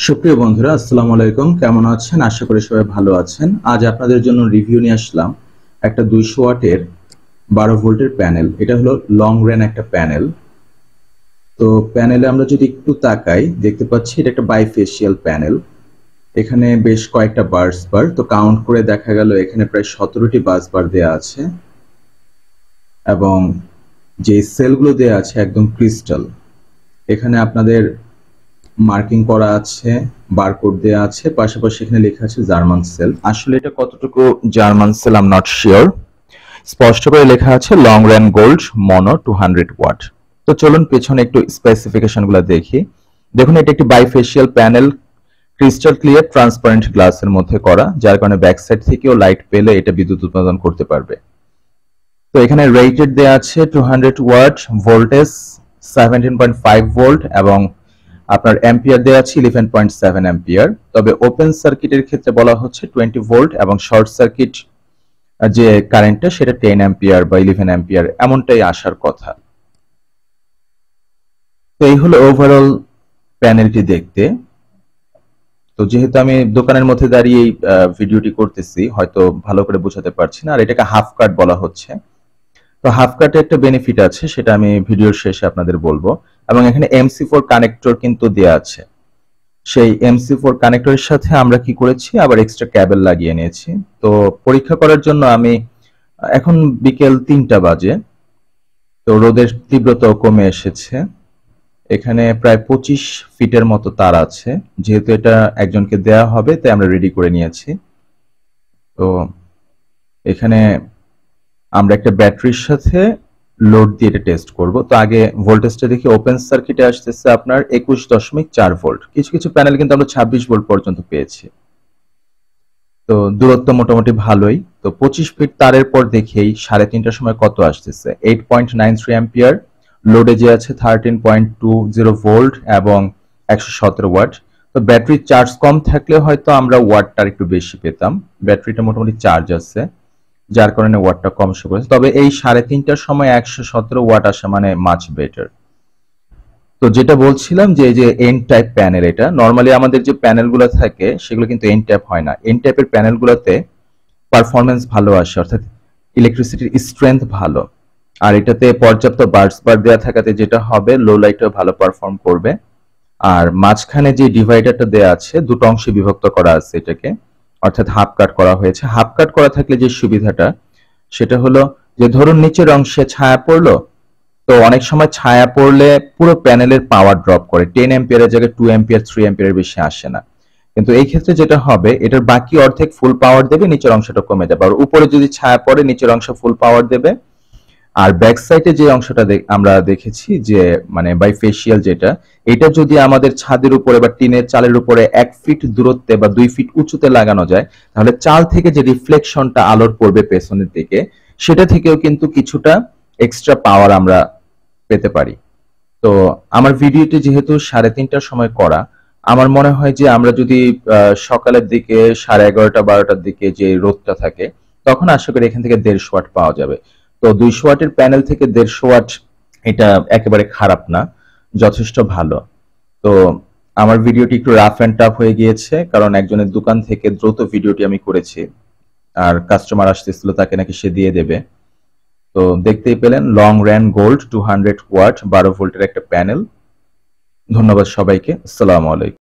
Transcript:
সুপ্রিয় বন্ধুরা, আসসালামু আলাইকুম। কেমন আছেন? আশা করি সবাই ভালো আছেন। আজ আপনাদের জন্য রিভিউ নিয়ে আসলাম একটা 200 ওয়াটের 12 ভোল্টের প্যানেল। এটা হলো লং রেন একটা প্যানেল। তো প্যানেলে আমরা যদি একটু তাকাই, দেখতে পাচ্ছি এটা একটা বাইফেসিয়াল প্যানেল। এখানে বেশ কয়েকটা বাস বার, তো কাউন্ট করে দেখা গেল এখানে প্রায় 17টি বাস বার দেওয়া আছে এবং যে সেলগুলো দেওয়া আছে একদম ক্রিস্টাল। এখানে আপনাদের মার্কিং করা আছে, বারকোড দেওয়া আছে, পাশাপাশি এখানে লেখা আছে জার্মান সেল। আসলে এটা কতটুকু German cell I am not sure. স্পষ্ট করে লেখা আছে long range gold mono 200 watt. তো চলুন পেছনে একটু স্পেসিফিকেশন গুলো দেখি। দেখুন, এটা একটি bifacial panel, crystal clear transparent গ্লাসের মধ্যে করা, যার কারণে ব্যাক সাইড থেকেও লাইট পেলে এটা বিদ্যুৎ উৎপাদন করতে পারবে। তো এখানে রেটেড দেওয়া আছে 200 ওয়াট, ভোল্টেজ 17.5 ভোল্ট এবং আপনার অ্যাম্পিয়ার দেওয়া আছে 11.7 অ্যাম্পিয়ার। তবে ওপেন সার্কিটের ক্ষেত্রে বলা হচ্ছে 20 ভোল্ট এবং শর্ট সার্কিট যে কারেন্টটা সেটা 10 অ্যাম্পিয়ার বা 11 অ্যাম্পিয়ার এমনটাই আসার কথা। তো এই হলো ওভারঅল প্যানেলটি দেখতে। তো যেহেতু আমি দোকানের মধ্যে দাঁড়িয়ে এই ভিডিওটি করতেছি, হয়তো ভালো করে বোঝাতে পারছি না। আর এটাকে হাফ কাট বলা হচ্ছে। তো হাফ কাটে একটা বেনিফিট আছে, সেটা আমি ভিডিওর শেষে আপনাদের বলবো। এবং এখানে MC4 কানেক্টর কিন্তু দেওয়া আছে। সেই MC4 কানেক্টরের সাথে আমরা কি করেছি, আবার এক্সট্রা ক্যাবেল লাগিয়ে নিয়েছি। তো পরীক্ষা করার জন্য আমি এখন বিকেল 3টা বাজে, তো রোদের তীব্রতাও কমে এসেছে। এখানে প্রায় 25 ফিটের মতো তার আছে। যেহেতু এটা একজনকে দেয়া হবে, তাই আমরা রেডি করে নিয়েছি। তো এখানে আমরা একটা ব্যাটারির সাথে লোড দিয়ে এটা টেস্ট করব। তো আগে ভোল্টেজটা দেখি। ওপেন সার্কিটে আসতেছে আপনার 21.4 ভোল্ট। কিছু কিছু প্যানেল কিন্তু আমরা 26 ভোল্ট পর্যন্ত পেয়েছি। তো দূরত্ব মোটামুটি ভালোই। তো 25 ফিট তারের পর দেখেই 3:30টার সময় কত আসতেছে, 8.93 অ্যাম্পিয়ার। লোডে যে আছে 13.20 ভোল্ট এবং 117 ওয়াট। তো ব্যাটারির চার্জ কম থাকলে হয়তো আমরা ওয়াটটা একটু বেশি পেতাম। ব্যাটারিটা মোটামুটি চার্জ আছে, যার কারণে ওয়াটটা কম শো করেছে। তবে এই 3:30টার সময় 117 ওয়াট আসা মানে মাচ বেটার। তো যেটা বলছিলাম যে এই যে এন টাইপ প্যানেল, এটা নরমালি আমাদের যে প্যানেলগুলো থাকে সেগুলো কিন্তু এন টাইপ হয় না। এন টাইপের প্যানেলগুলোতে পারফরমেন্স ভালো আসে, অর্থাৎ ইলেকট্রিসিটির স্ট্রেংথ ভালো। আর এটাতে পর্যাপ্ত বার্স বার দেওয়া থাকাতে যেটা হবে, লো লাইটেও ভালো পারফর্ম করবে। আর মাঝখানে যে ডিভাইডারটা দেওয়া আছে, দুটো অংশে বিভক্ত করা আছে এটাকে, অর্থাৎ হাফ কাট করা হয়েছে। হাফ কাট করা থাকলে যে সুবিধাটা, সেটা হলো যে ধরুন নিচের অংশে ছায়া পড়লো, তো অনেক সময় ছায়া পড়লে পুরো প্যানেলের পাওয়ার ড্রপ করে, 10 অ্যাম্পিয়ারের জায়গায় 2 অ্যাম্পিয়ার 3 অ্যাম্পিয়ারের বেশি আসে না। কিন্তু এই ক্ষেত্রে যেটা হবে, এটার বাকি অর্ধেক ফুল পাওয়ার দেবে, নিচের অংশটা কমে যাবে। আর উপরে যদি ছায়া পড়ে, নিচের অংশ ফুল পাওয়ার দেবে। আর ব্যাক সাইডে যে অংশটা আমরা দেখেছি যে মানে বাইফেসিয়াল যেটা, এটা যদি আমাদের ছাদের উপরে বা টিনের চালের উপরে 1 ফিট দূরত্বে বা 2 ফিট উঁচুতে লাগানো যায়, তাহলে চাল থেকে যে রিফ্লেকশনটা আলোর পড়বে পেছনের দিকে, সেটা থেকেও কিন্তু কিছুটা এক্সট্রা পাওয়ার আমরা পেতে পারি। তো আমার ভিডিওটি যেহেতু 3:30টার সময় করা, আমার মনে হয় যে আমরা যদি সকালের দিকে 11:30 12টার দিকে যে রোদটা থাকে, তখন আশা করি এখান থেকে 150 ওয়াট পাওয়া যাবে। তো 200 ওয়াটের প্যানেল থেকে 150 ওয়াট এটা একেবারে খারাপ না, যথেষ্ট ভালো। তো আমার ভিডিওটি একটু রাফ অ্যান্ড টাফ হয়ে গিয়েছে, কারণ একজনের দোকান থেকে দ্রুত ভিডিওটি আমি করেছি। আর কাস্টমার আসতেছিল, তাকে নাকি সে দিয়ে দেবে। তো দেখতেই পেলেন লং রেন গোল্ড 200 ওয়াট 12 ভোল্টের একটা প্যানেল। ধন্যবাদ সবাইকে। আসসালামু আলাইকুম।